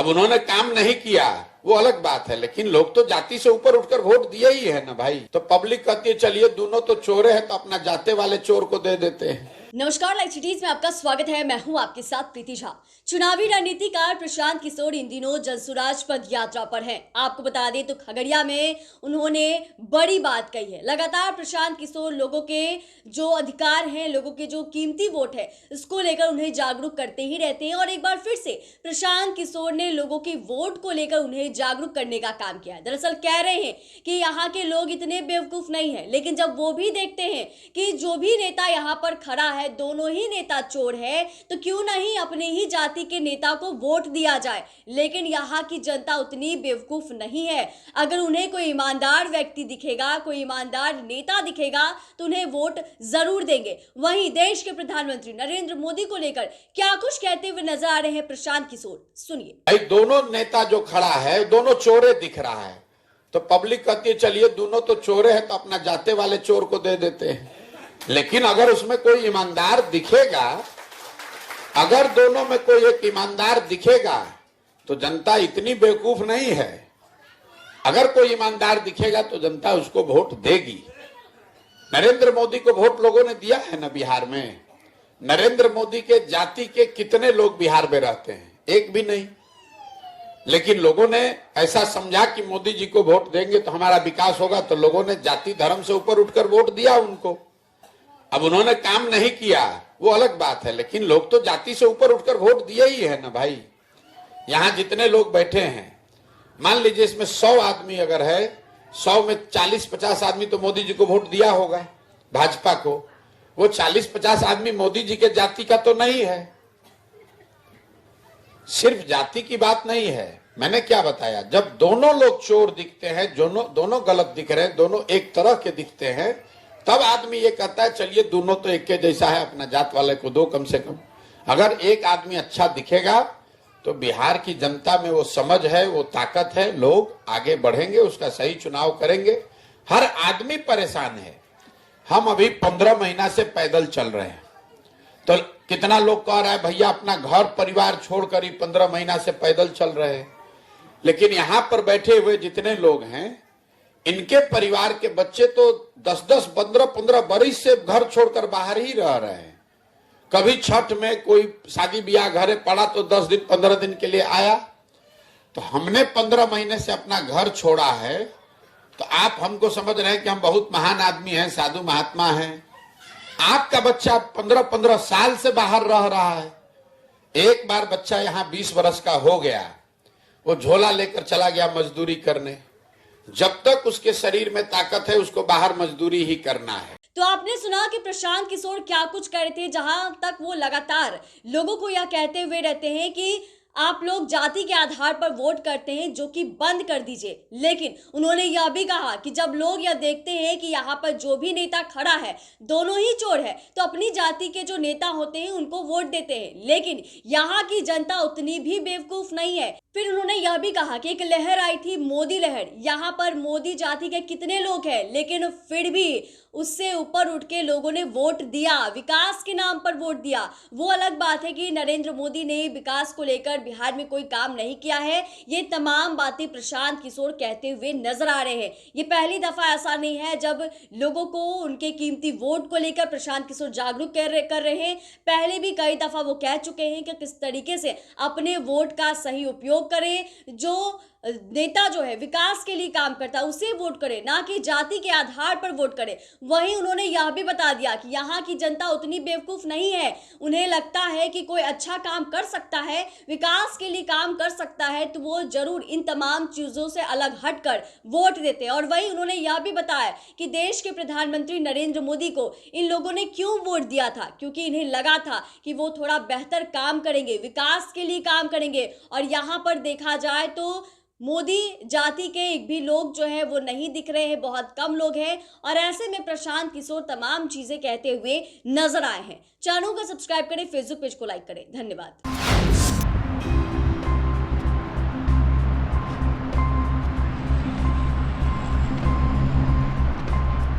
अब उन्होंने काम नहीं किया वो अलग बात है, लेकिन लोग तो जाति से ऊपर उठकर वोट दिए ही है ना भाई। तो पब्लिक कहती है चलिए दोनों तो चोरे हैं तो अपना जाते वाले चोर को दे देते हैं। नमस्कार, लाइव सिटीज में आपका स्वागत है। मैं हूं आपके साथ प्रीति झा। चुनावी रणनीतिकार प्रशांत किशोर इन दिनों जनसुराज पद यात्रा पर हैं। आपको बता दें तो खगड़िया में उन्होंने बड़ी बात कही है। लगातार प्रशांत किशोर लोगों के जो अधिकार हैं, लोगों के जो कीमती वोट है, इसको लेकर उन्हें जागरूक करते ही रहते हैं। और एक बार फिर से प्रशांत किशोर ने लोगों की वोट को लेकर उन्हें जागरूक करने का काम किया है। दरअसल कह रहे हैं कि यहाँ के लोग इतने बेवकूफ नहीं है, लेकिन जब वो भी देखते हैं कि जो भी नेता यहाँ पर खड़ा है दोनों ही नेता चोर है, तो क्यों नहीं अपने ही जाति के नेता को वोट दिया जाए। लेकिन यहाँ की जनता उतनी बेवकूफ नहीं है। अगर उन्हें कोई ईमानदार व्यक्ति दिखेगा, कोई ईमानदार नेता दिखेगा तो उन्हें वोट जरूर देंगे। वहीं देश के प्रधानमंत्री नरेंद्र मोदी को लेकर क्या कुछ कहते हुए नजर आ रहे हैं प्रशांत किशोर, सुनिए। भाई दोनों नेता जो खड़ा है दोनों चोरे दिख रहा है, तो पब्लिक कहती है चलिए दोनों तो चोरे हैं तो अपना जाते वाले चोर को दे देते हैं। लेकिन अगर उसमें कोई ईमानदार दिखेगा, अगर दोनों में कोई एक ईमानदार दिखेगा तो जनता इतनी बेवकूफ नहीं है। अगर कोई ईमानदार दिखेगा तो जनता उसको वोट देगी। नरेंद्र मोदी को वोट लोगों ने दिया है ना बिहार में। नरेंद्र मोदी के जाति के कितने लोग बिहार में रहते हैं? एक भी नहीं। लेकिन लोगों ने ऐसा समझा कि मोदी जी को वोट देंगे तो हमारा विकास होगा, तो लोगों ने जाति धर्म से ऊपर उठकर वोट दिया उनको। अब उन्होंने काम नहीं किया वो अलग बात है, लेकिन लोग तो जाति से ऊपर उठकर वोट दिए ही है ना भाई। यहां जितने लोग बैठे हैं, मान लीजिए इसमें 100 आदमी अगर है, 100 में 40-50 आदमी तो मोदी जी को वोट दिया होगा, भाजपा को। वो 40-50 आदमी मोदी जी के जाति का तो नहीं है। सिर्फ जाति की बात नहीं है। मैंने क्या बताया, जब दोनों लोग चोर दिखते हैं, दोनों गलत दिख रहे हैं, दोनों एक तरह के दिखते हैं, तब आदमी ये कहता है चलिए दोनों तो एक के जैसा है, अपना जात वाले को दो कम से कम। अगर एक आदमी अच्छा दिखेगा तो बिहार की जनता में वो समझ है, वो ताकत है, लोग आगे बढ़ेंगे, उसका सही चुनाव करेंगे। हर आदमी परेशान है। हम अभी 15 महीना से पैदल चल रहे हैं, तो कितना लोग कह रहा है भैया अपना घर परिवार छोड़कर ही 15 महीना से पैदल चल रहे हैं। लेकिन यहां पर बैठे हुए जितने लोग हैं, इनके परिवार के बच्चे तो 10-10, 15-15 बरिस से घर छोड़कर बाहर ही रह रहे हैं। कभी छठ में कोई शादी ब्याह घरे पड़ा तो 10 दिन 15 दिन के लिए आया। तो हमने 15 महीने से अपना घर छोड़ा है, तो आप हमको समझ रहे हैं कि हम बहुत महान आदमी हैं, साधु महात्मा हैं। आपका बच्चा 15-15 साल से बाहर रह रहा है। एक बार बच्चा यहाँ 20 वर्ष का हो गया, वो झोला लेकर चला गया मजदूरी करने। जब तक उसके शरीर में ताकत है उसको बाहर मजदूरी ही करना है। तो आपने सुना कि प्रशांत किशोर क्या कुछ कह रहे थे, जहां तक वो लगातार लोगों को यह कहते हुए रहते हैं कि आप लोग जाति के आधार पर वोट करते हैं, जो कि बंद कर दीजिए। लेकिन उन्होंने यह भी कहा कि जब लोग यह देखते हैं कि यहाँ पर जो भी नेता खड़ा है दोनों ही चोर है, तो अपनी जाति के जो नेता होते हैं उनको वोट देते हैं। लेकिन यहाँ की जनता उतनी भी बेवकूफ नहीं है। फिर उन्होंने यह भी कहा कि एक लहर आई थी, मोदी लहर। यहाँ पर मोदी जाति के कितने लोग हैं, लेकिन फिर भी उससे ऊपर उठ के लोगों ने वोट दिया, विकास के नाम पर वोट दिया। वो अलग बात है कि नरेंद्र मोदी ने विकास को लेकर बिहार में कोई काम नहीं किया है। ये तमाम बातें प्रशांत किशोर कहते हुए नजर आ रहे हैं। ये पहली दफा ऐसा नहीं है जब लोगों को उनके कीमती वोट को लेकर प्रशांत किशोर जागरूक कर रहे हैं। पहले भी कई दफा वो कह चुके हैं कि किस तरीके से अपने वोट का सही उपयोग करें। जो नेता जो है विकास के लिए काम करता है उसे वोट करे, ना कि जाति के आधार पर वोट करे। वहीं उन्होंने यह भी बता दिया कि यहाँ की जनता उतनी बेवकूफ नहीं है। उन्हें लगता है कि कोई अच्छा काम कर सकता है, विकास के लिए काम कर सकता है, तो वो जरूर इन तमाम चीजों से अलग हटकर वोट देते हैं। और वहीं उन्होंने यह भी बताया कि देश के प्रधानमंत्री नरेंद्र मोदी को इन लोगों ने क्यों वोट दिया था, क्योंकि इन्हें लगा था कि वो थोड़ा बेहतर काम करेंगे, विकास के लिए काम करेंगे। और यहाँ पर देखा जाए तो मोदी जाति के एक भी लोग जो है वो नहीं दिख रहे हैं, बहुत कम लोग हैं। और ऐसे में प्रशांत किशोर तमाम चीजें कहते हुए नजर आए हैं। चैनल को सब्सक्राइब करें, फेसबुक पेज को लाइक करें। धन्यवाद।